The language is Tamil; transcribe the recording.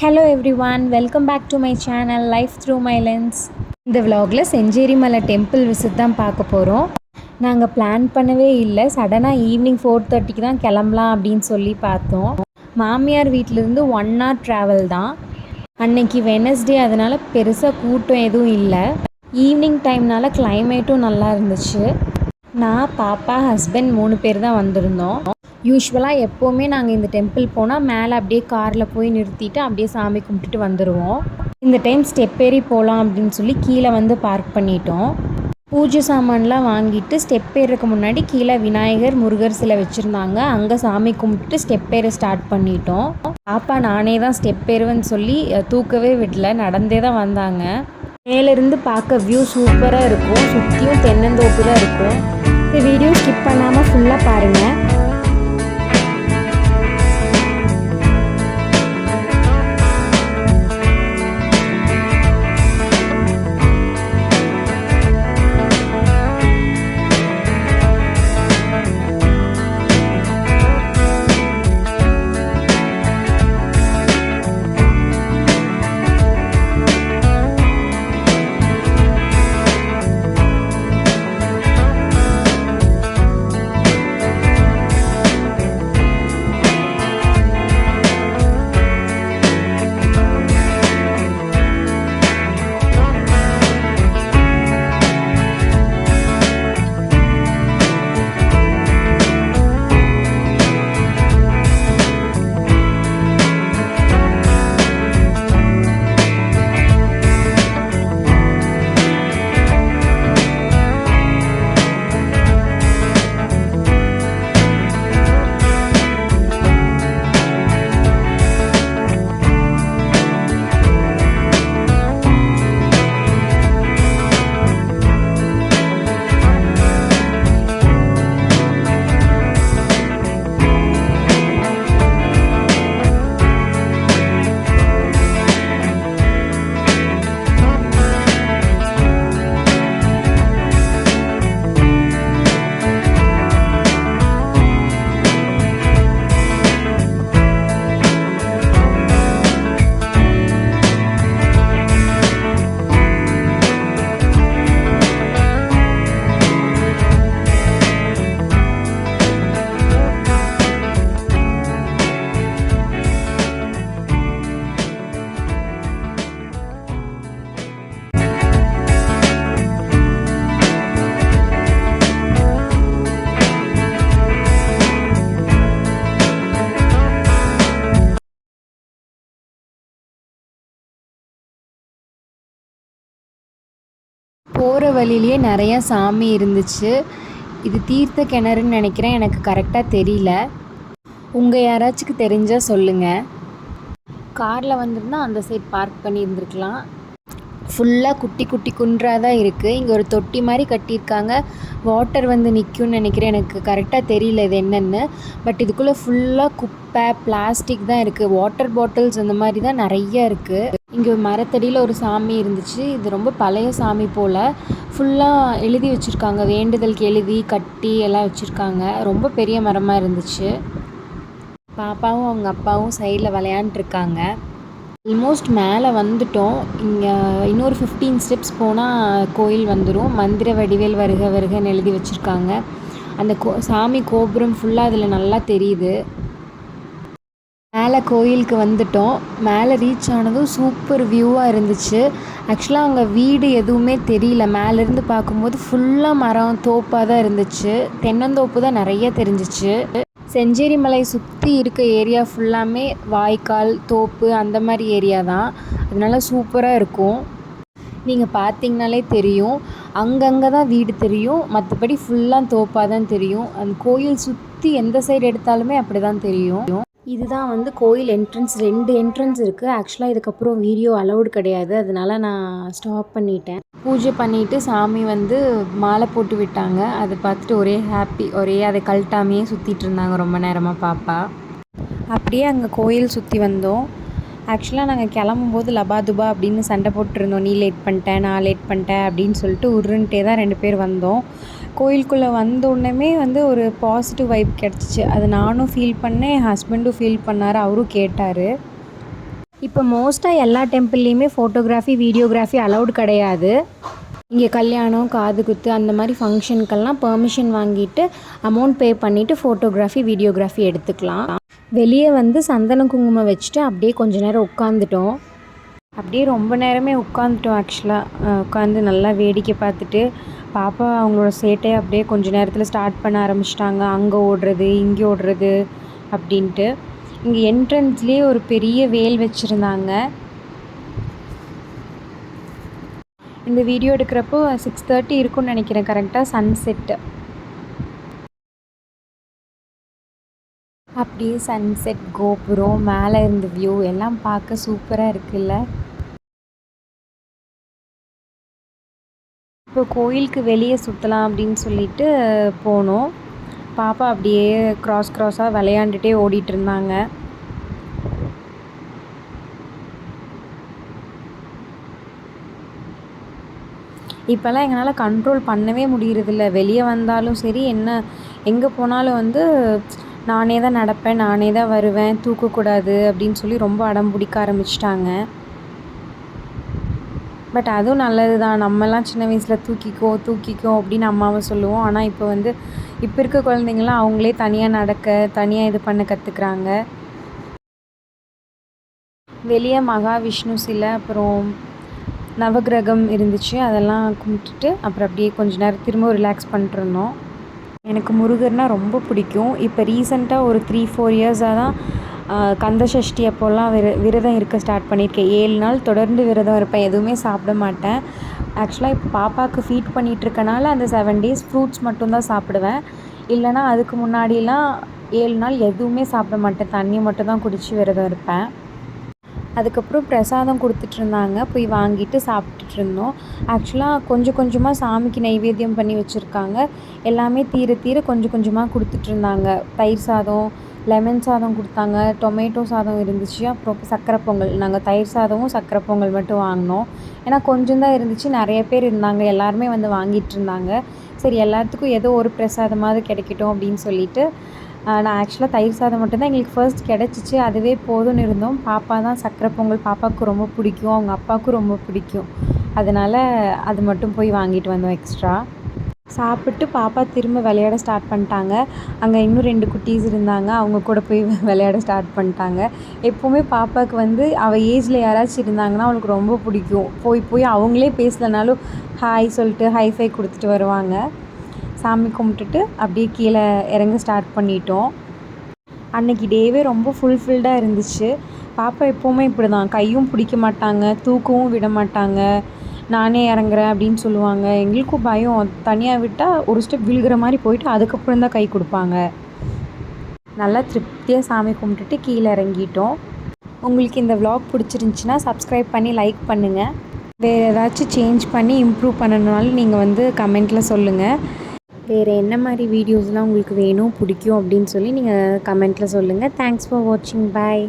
Hello everyone, welcome back to my channel Life Through My Lens. இந்த vlogல செஞ்சேரி மலை டெம்பிள் விசிட் தான் பார்க்க போகிறோம். நாங்கள் பிளான் பண்ணவே இல்லை, சடனாக ஈவினிங் 4:30க்கு தான் கிளம்பலாம் அப்படின்னு சொல்லி பார்த்தோம். மாமியார் வீட்டிலேருந்து 1 hour ட்ராவல் தான். அன்னைக்கு வெனஸ்டே, அதனால் பெருசாக கூட்டம் எதுவும் இல்லை. ஈவினிங் டைம்னால கிளைமேட்டும் நல்லா இருந்துச்சு. நான், பாப்பா, ஹஸ்பண்ட் 3 பேர் தான் வந்திருந்தோம். யூஸ்வலாக எப்போவுமே நாங்கள் இந்த டெம்பிள் போனால் மேலே அப்படியே காரில் போய் நிறுத்திட்டு அப்படியே சாமி கும்பிட்டுட்டு வந்துடுவோம். இந்த டைம் ஸ்டெப் ஏறி போகலாம் அப்படின்னு சொல்லி கீழே வந்து பார்க் பண்ணிட்டோம். பூஜை சாமான்லாம் வாங்கிட்டு ஸ்டெப் ஏறதுக்கு முன்னாடி கீழே விநாயகர், முருகர் சிலை வச்சுருந்தாங்க. அங்கே சாமி கும்பிட்டுட்டு ஸ்டெப் ஏற ஸ்டார்ட் பண்ணிட்டோம். பாப்பா நானே தான் ஸ்டெப் ஏறுவேன்னு சொல்லி தூக்கவே விடல, நடந்தே தான் வந்தாங்க. மேலேருந்து பார்க்க வியூ சூப்பராக இருக்கும். சுற்றியும் தென்னந்தோப்பு தான் இருக்கும். இந்த வீடியோ ஸ்கிப் பண்ணாமல் ஃபுல்லாக பாருங்கள். போகிற வழியிலேயே நிறையா சாமி இருந்துச்சு. இது தீர்த்த கிணறுன்னு நினைக்கிறேன், எனக்கு கரெக்டாக தெரியல. உங்கள் யாராச்சும் தெரிஞ்சால் சொல்லுங்கள். காரில் வந்திருந்தால் அந்த சைட் பார்க் பண்ணி இருந்திருக்கலாம். ஃபுல்லாக குட்டி குட்டி குன்றாக தான் இருக்குது. இங்கே ஒரு தொட்டி மாதிரி கட்டியிருக்காங்க. வாட்டர் வந்து நிற்கும்னு நினைக்கிறேன், எனக்கு கரெக்டாக தெரியல இது என்னென்னு. பட் இதுக்குள்ளே ஃபுல்லாக குப்பை, பிளாஸ்டிக் தான் இருக்குது. வாட்டர் பாட்டில்ஸ் அந்த மாதிரி தான் நிறைய இருக்குது. இங்கே மரத்தடியில் ஒரு சாமி இருந்துச்சு. இது ரொம்ப பழைய சாமி போல். ஃபுல்லாக எழுதி வச்சுருக்காங்க, வேண்டுதலுக்கு எழுதி கட்டி எல்லாம் வச்சுருக்காங்க. ரொம்ப பெரிய மரமாக இருந்துச்சு. பாப்பாவும் அவங்க அப்பாவும் சைடில் விளையாண்டுருக்காங்க. ஆல்மோஸ்ட் மேலே வந்துட்டோம். இங்கே இன்னொரு 15 ஸ்டெப்ஸ் போனால் கோயில் வந்துடும். மந்திர வடிவேல் வருக வருகன்னு எழுதி வச்சுருக்காங்க. அந்த சாமி கோபுரம் ஃபுல்லாக அதில் நல்லா தெரியுது. மேலே கோயிலுக்கு வந்துட்டோம். மேலே ரீச் ஆனதும் சூப்பர் வியூவாக இருந்துச்சு. ஆக்சுவலாக அங்கே வீடு எதுவுமே தெரியல. மேலேருந்து பார்க்கும்போது ஃபுல்லாக மரம், தோப்பாக தான் இருந்துச்சு. தென்னந்தோப்பு தான் நிறைய தெரிஞ்சிச்சு. செஞ்சேரி மலை சுற்றி இருக்க ஏரியா ஃபுல்லாமே வாய்க்கால், தோப்பு அந்த மாதிரி ஏரியா தான். அதனால சூப்பராக இருக்கும். நீங்கள் பார்த்தீங்கனாலே தெரியும், அங்கங்கே தான் வீடு தெரியும், மற்றபடி ஃபுல்லாக தோப்பாக தான் தெரியும். அந்த கோயில் சுற்றி எந்த சைடு எடுத்தாலுமே அப்படி தான் தெரியும். இதுதான் வந்து கோயில் என்ட்ரன்ஸ். 2 என்ட்ரன்ஸ் இருக்குது. ஆக்சுவலாக இதுக்கப்புறம் வீடியோ அலௌடு கிடையாது, அதனால் நான் ஸ்டாப் பண்ணிட்டேன். பூஜை பண்ணிவிட்டு சாமி வந்து மாலை போட்டு விட்டாங்க. அதை பார்த்துட்டு ஒரே ஹாப்பி. அதை கழட்டாமையே சுற்றிட்டு இருந்தாங்க ரொம்ப நேரமாக பாப்பா. அப்படியே அங்கே கோயில் சுற்றி வந்தோம். ஆக்சுவலாக நாங்கள் கிளம்பும்போது லபாதுபா அப்படின்னு சண்டை போட்டுருந்தோம். நீ லேட் பண்ணிட்டேன், நான் லேட் பண்ணிட்டேன் அப்படின்னு சொல்லிட்டு உருன்ட்டே தான் 2 பேர் வந்தோம். கோயிலுக்குள்ளே வந்தோடனே வந்து ஒரு பாசிட்டிவ் வைப் கிடச்சிச்சு. அது நானும் ஃபீல் பண்ணேன், என் ஹஸ்பண்டும் ஃபீல் பண்ணார், அவரும் கேட்டார். இப்போ மோஸ்ட்டாக எல்லா டெம்பிள்லேயுமே ஃபோட்டோகிராஃபி வீடியோகிராஃபி அலௌடு கிடையாது. இங்கே கல்யாணம் காது குத்து அந்த மாதிரி ஃபங்க்ஷனுக்கெல்லாம் பெர்மிஷன் வாங்கிட்டு அமௌண்ட் பே பண்ணிவிட்டு ஃபோட்டோகிராஃபி வீடியோகிராஃபி எடுத்துக்கலாம். வெளியே வந்து சந்தன குங்குமம் வச்சுட்டு அப்படியே கொஞ்ச நேரம் உட்காந்துட்டோம். அப்படியே ரொம்ப நேரமே உட்காந்துட்டோம். ஆக்சுவலாக உட்காந்து நல்லா வேடிக்கை பார்த்துட்டு பாப்பா அவங்களோட சேட்டையை அப்படியே கொஞ்சம் நேரத்தில் ஸ்டார்ட் பண்ண ஆரம்பிச்சிட்டாங்க. அங்கே ஓடுறது இங்கே ஓடுறது அப்படின்ட்டு. இங்கே என்ட்ரன்ஸ்லேயே ஒரு பெரிய வேல் வச்சுருந்தாங்க. இந்த வீடியோ எடுக்கிறப்போ 6:30 இருக்கும்னு நினைக்கிறேன். கரெக்டாக சன்செட்டு. அப்படியே சன்செட், கோபுரம், மேலே இருந்த வியூ எல்லாம் பார்க்க சூப்பராக இருக்குல்ல. இப்போ கோயிலுக்கு வெளியே சுற்றலாம் அப்படின்னு சொல்லிட்டு போனோம். பாப்பா அப்படியே க்ராஸாக விளையாண்டுட்டே ஓடிட்டு இருந்தாங்க. இப்போல்லாம் எங்களால் கண்ட்ரோல் பண்ணவே முடியறதில்ல. வெளியே வந்தாலும் சரி, எங்கே போனாலும் வந்து நானே தான் நடப்பேன், நானே தான் வருவேன், தூக்கக்கூடாது அப்படின்னு சொல்லி ரொம்ப அடம் பிடிக்க ஆரம்பிச்சிட்டாங்க. பட் அதுவும் நல்லது தான். நம்மலாம் சின்ன வயசில் தூக்கிக்கோ அப்படின்னு அம்மாவை சொல்லுவோம். ஆனால் இப்போ இருக்க குழந்தைங்களாம் அவங்களே தனியாக நடக்க, தனியாக இது பண்ண கற்றுக்குறாங்க. வெளியே மகாவிஷ்ணு சிலை, அப்புறம் நவகிரகம் இருந்துச்சு. அதெல்லாம் கும்பிட்டுட்டு அப்புறம் அப்படியே கொஞ்ச நேரம் திரும்ப ரிலாக்ஸ் பண்ணிட்டுருந்தோம். எனக்கு முருகர்னால் ரொம்ப பிடிக்கும். இப்போ ரீசெண்டாக ஒரு 3-4 இயர்ஸாக தான் கந்த சஷ்டி அப்போல்லாம் விரதம் இருக்க ஸ்டார்ட் பண்ணியிருக்கேன். 7 நாள் தொடர்ந்து விரதம் இருப்பேன். எதுவுமே சாப்பிட மாட்டேன். ஆக்சுவலாக இப்போ பாப்பாவுக்கு ஃபீட் பண்ணிகிட்ருக்கனால அந்த 7 days ஃப்ரூட்ஸ் மட்டும்தான் சாப்பிடுவேன். இல்லைனா அதுக்கு முன்னாடிலாம் 7 நாள் எதுவுமே சாப்பிட மாட்டேன். தண்ணி மட்டும் தான் குடித்து விரதம் இருப்பேன். அதுக்கப்புறம் பிரசாதம் கொடுத்துட்ருந்தாங்க. போய் வாங்கிட்டு சாப்பிட்டுட்டு இருந்தோம். ஆக்சுவலாக கொஞ்சம் கொஞ்சமாக சாமிக்கு நைவேத்தியம் பண்ணி வச்சுருக்காங்க. எல்லாமே தீர கொஞ்சம் கொஞ்சமாக கொடுத்துட்ருந்தாங்க. தயிர் சாதம், லெமன் சாதம் கொடுத்தாங்க, டொமேட்டோ சாதம் இருந்துச்சு, அப்புறம் சக்கரை பொங்கல். நாங்கள் தயிர் சாதமும் சக்கரை பொங்கல் மட்டும் வாங்கினோம். ஏன்னா கொஞ்சம் தான் இருந்துச்சு, நிறைய பேர் இருந்தாங்க, எல்லாருமே வந்து வாங்கிட்டு இருந்தாங்க. சரி, எல்லாத்துக்கும் ஏதோ ஒரு பிரசாதமாவது கிடைக்கட்டும் அப்படின்னு சொல்லிட்டு நான் ஆக்சுவலாக தயிர் சாதம் மட்டும்தான் எங்களுக்கு ஃபர்ஸ்ட் கிடச்சிச்சு. அதுவே போதும்னு இருந்தோம். பாப்பா தான் சக்கரை பொங்கல் பாப்பாவுக்கு ரொம்ப பிடிக்கும், அவங்க அப்பாவுக்கும் ரொம்ப பிடிக்கும். அதனால் அது மட்டும் போய் வாங்கிட்டு வந்தோம் எக்ஸ்ட்ரா. சாப்பிட்டு பாப்பா திரும்ப விளையாட ஸ்டார்ட் பண்ணிட்டாங்க. அங்கே இன்னும் 2 குட்டீஸ் இருந்தாங்க, அவங்க கூட போய் விளையாட ஸ்டார்ட் பண்ணிட்டாங்க. எப்போவுமே பாப்பாவுக்கு வந்து அவள் ஏஜில் யாராச்சும் இருந்தாங்கன்னா அவளுக்கு ரொம்ப பிடிக்கும். போய் அவங்களே பேசலைனாலும் ஹாய் சொல்லிட்டு ஹைஃபை கொடுத்துட்டு வருவாங்க. சாமி கும்பிட்டுட்டு அப்படியே கீழே இறங்க ஸ்டார்ட் பண்ணிட்டோம். அன்றைக்கி டேவே ரொம்ப ஃபுல்ஃபில்டாக இருந்துச்சு. பாப்பா எப்போவுமே இப்படி தான், கையும் பிடிக்க மாட்டாங்க, தூக்கவும் விட மாட்டாங்க. நானே இறங்குறேன் அப்படின்னு சொல்லுவாங்க. எங்களுக்கும் பயம், தனியாக விட்டால் ஒரு ஸ்டெப் விழுகிற மாதிரி போயிட்டு அதுக்கப்புறம் தான் கை கொடுப்பாங்க. நல்லா திருப்தியாக சாமி கும்பிட்டுட்டு கீழே இறங்கிட்டோம். உங்களுக்கு இந்த விலாக் பிடிச்சிருந்துச்சின்னா சப்ஸ்கிரைப் பண்ணி லைக் பண்ணுங்கள். வேறு ஏதாச்சும் சேஞ்ச் பண்ணி இம்ப்ரூவ் பண்ணணுனாலும் நீங்கள் வந்து கமெண்ட்டில் சொல்லுங்கள். வேறு என்ன மாதிரி வீடியோஸ்லாம் உங்களுக்கு வேணும் பிடிக்கும் அப்படின்னு சொல்லி நீங்கள் கமெண்ட்டில் சொல்லுங்கள். தேங்க்ஸ் ஃபார் வாட்சிங். பாய்.